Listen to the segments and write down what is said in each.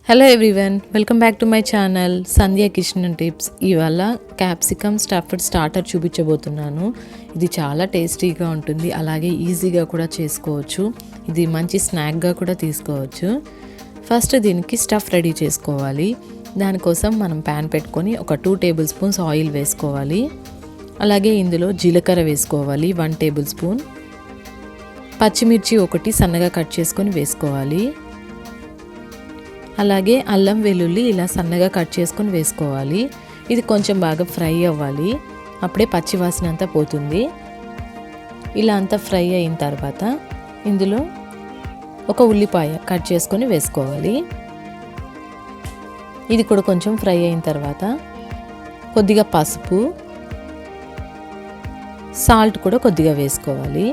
Hello everyone, welcome back to my channel Sandhya kitchen and tips. ఇవాళ capsicum stuffed starter చూపించబోతున్నాను. ఇది చాలా టేస్టీగా ఉంటుంది, అలాగే ఈజీగా కూడా చేసుకోవచ్చు. ఇది మంచి స్నాక్గా కూడా తీసుకోవచ్చు. ఫస్ట్ దీనికి స్టఫ్ రెడీ చేసుకోవాలి. దానికోసం మనం ప్యాన్ పెట్టుకొని ఒక 2 టేబుల్ స్పూన్స్ ఆయిల్ వేసుకోవాలి. అలాగే ఇందులో జీలకర్ర వేసుకోవాలి 1 టేబుల్ స్పూన్. పచ్చిమిర్చి ఒకటి సన్నగా కట్ చేసుకొని వేసుకోవాలి. అలాగే అల్లం వెల్లుల్లి ఇలా సన్నగా కట్ చేసుకొని వేసుకోవాలి. ఇది కొంచెం బాగా ఫ్రై అవ్వాలి, అప్పుడే పచ్చి వాసన అంతా పోతుంది. ఇలా అంతా ఫ్రై అయిన తర్వాత ఇందులో ఒక ఉల్లిపాయ కట్ చేసుకొని వేసుకోవాలి. ఇది కూడా కొంచెం ఫ్రై అయిన తర్వాత కొద్దిగా పసుపు, సాల్ట్ కూడా కొద్దిగా వేసుకోవాలి.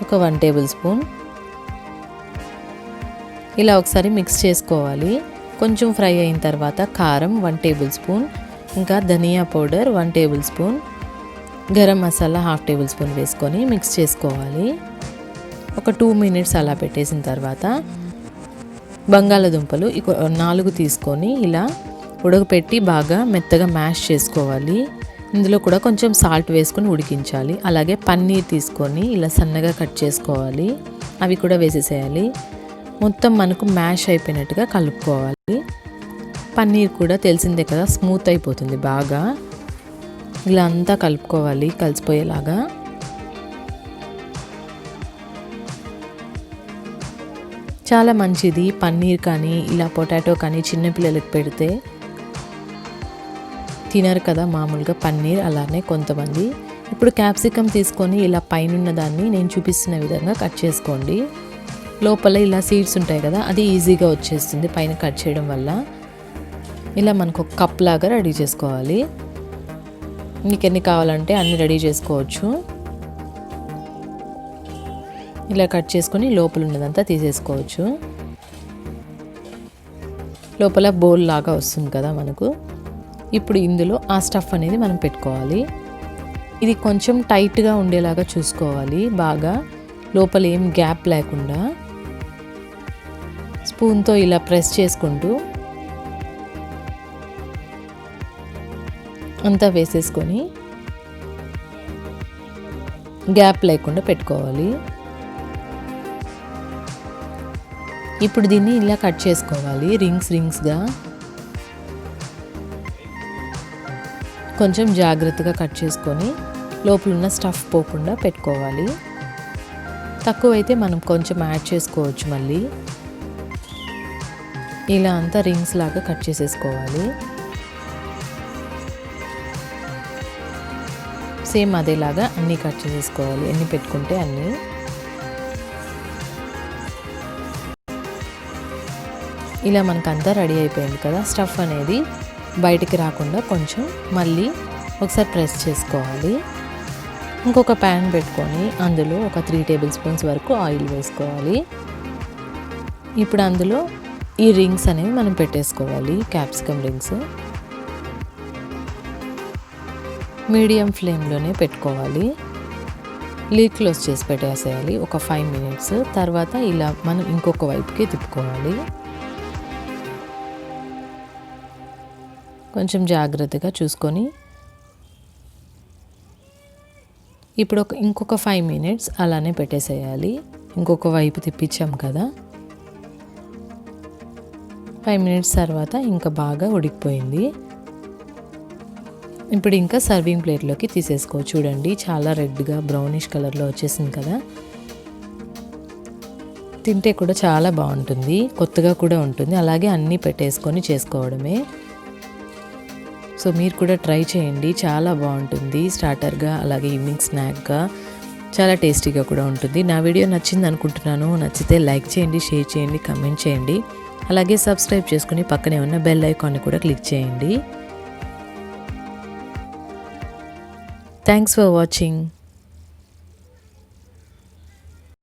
ఒక 1 టేబుల్ స్పూన్. ఇలా ఒకసారి మిక్స్ చేసుకోవాలి. కొంచెం ఫ్రై అయిన తర్వాత కారం 1 టేబుల్ స్పూన్, ఇంకా ధనియా powder 1 table spoon, garam masala 1/2 table spoon వేసుకొని మిక్స్ చేసుకోవాలి. ఒక 2 మినిట్స్ అలా పెట్టేసిన తర్వాత బంగాళదుంపలు 4 తీసుకొని ఇలా ఉడకపెట్టి బాగా మెత్తగా మ్యాష్ చేసుకోవాలి. ఇందులో కూడా కొంచెం సాల్ట్ వేసుకొని ఉడికించాలి. అలాగే పన్నీర్ తీసుకొని ఇలా సన్నగా కట్ చేసుకోవాలి, అవి కూడా వేసేసేయాలి. మొత్తం మనకు మ్యాష్ అయిపోయినట్టుగా కలుపుకోవాలి. పన్నీర్ కూడా తెలిసిందే కదా, స్మూత్ అయిపోతుంది బాగా. ఇలా అంతా కలుపుకోవాలి కలిసిపోయేలాగా. చాలా మంచిది పన్నీర్ కానీ ఇలా పొటాటో కానీ చిన్నపిల్లలకు పెడితే తినరు కదా మామూలుగా పన్నీర్, అలానే కొంతమంది. ఇప్పుడు క్యాప్సికమ్ తీసుకొని ఇలా పైనున్న దాన్ని నేను చూపిస్తున్న విధంగా కట్ చేసుకోండి. లోపల ఇలా సీడ్స్ ఉంటాయి కదా, అది ఈజీగా వచ్చేస్తుంది పైన కట్ చేయడం వల్ల. ఇలా మనకు ఒక కప్ లాగా రెడీ చేసుకోవాలి. మీకు ఎన్ని కావాలంటే అన్ని రెడీ చేసుకోవచ్చు. ఇలా కట్ చేసుకొని లోపల ఉన్నదంతా తీసేసుకోవచ్చు. లోపల బౌల్ లాగా వస్తుంది కదా మనకు. ఇప్పుడు ఇందులో ఆ స్టఫ్ అనేది మనం పెట్టుకోవాలి. ఇది కొంచెం టైట్గా ఉండేలాగా చూసుకోవాలి, బాగా లోపల ఏం గ్యాప్ లేకుండా. స్పూన్తో ఇలా ప్రెస్ చేసుకుంటూ అంతా వేసేసుకొని గ్యాప్ లేకుండా పెట్టుకోవాలి. ఇప్పుడు దీన్ని ఇలా కట్ చేసుకోవాలి రింగ్స్గా. కొంచెం జాగ్రత్తగా కట్ చేసుకొని లోపల ఉన్న స్టఫ్ పోకుండా పెట్టుకోవాలి. తక్కువైతే మనం కొంచెం యాడ్ చేసుకోవచ్చు మళ్ళీ. ఇలా అంతా రింగ్స్ లాగా కట్ చేసేసుకోవాలి. సేమ్ అదేలాగా అన్నీ కట్ చేసేసుకోవాలి, ఎన్ని పెట్టుకుంటే అన్నీ. ఇలా మనకంతా రెడీ అయిపోయింది కదా. స్టఫ్ అనేది బయటికి రాకుండా కొంచెం మళ్ళీ ఒకసారి ప్రెస్ చేసుకోవాలి. ఇంకొక ప్యాన్ పెట్టుకొని అందులో ఒక 3 టేబుల్ స్పూన్స్ వరకు ఆయిల్ వేసుకోవాలి. ఇప్పుడు అందులో ఈ రింగ్స్ అనేవి మనం పెట్టేసుకోవాలి, క్యాప్సికమ్ రింగ్స్. మీడియం ఫ్లేమ్లోనే పెట్టుకోవాలి. లిడ్ క్లోజ్ చేసి పెట్టేసేయాలి ఒక 5 మినిట్స్. తర్వాత ఇలా మనం ఇంకొక వైపుకి తిప్పుకోవాలి. కొంచెం జాగ్రత్తగా చూసుకొని ఇప్పుడు ఇంకొక 5 మినిట్స్ అలానే పెట్టేసేయాలి. ఇంకొక వైపు తిప్పించాం కదా. 5 మినిట్స్ తర్వాత ఇంకా బాగా ఉడికిపోయింది. ఇప్పుడు ఇంకా సర్వింగ్ ప్లేట్లోకి తీసేసుకో. చూడండి చాలా రెడ్గా బ్రౌనిష్ కలర్లో వచ్చేసింది కదా. తింటే కూడా చాలా బాగుంటుంది, కొత్తగా కూడా ఉంటుంది. అలాగే అన్నీ పెట్టేసుకొని చేసుకోవడమే. సో మీరు కూడా ట్రై చేయండి, చాలా బాగుంటుంది స్టార్టర్గా, అలాగే ఈవినింగ్ స్నాక్గా. చాలా టేస్టీగా కూడా ఉంటుంది. నా వీడియో నచ్చింది అనుకుంటున్నాను. నచ్చితే లైక్ చేయండి, షేర్ చేయండి, కమెంట్ చేయండి. అలాగే సబ్స్క్రైబ్ చేసుకుని పక్కనే ఉన్న బెల్ ఐకాన్ని కూడా క్లిక్ చేయండి. Thanks for watching.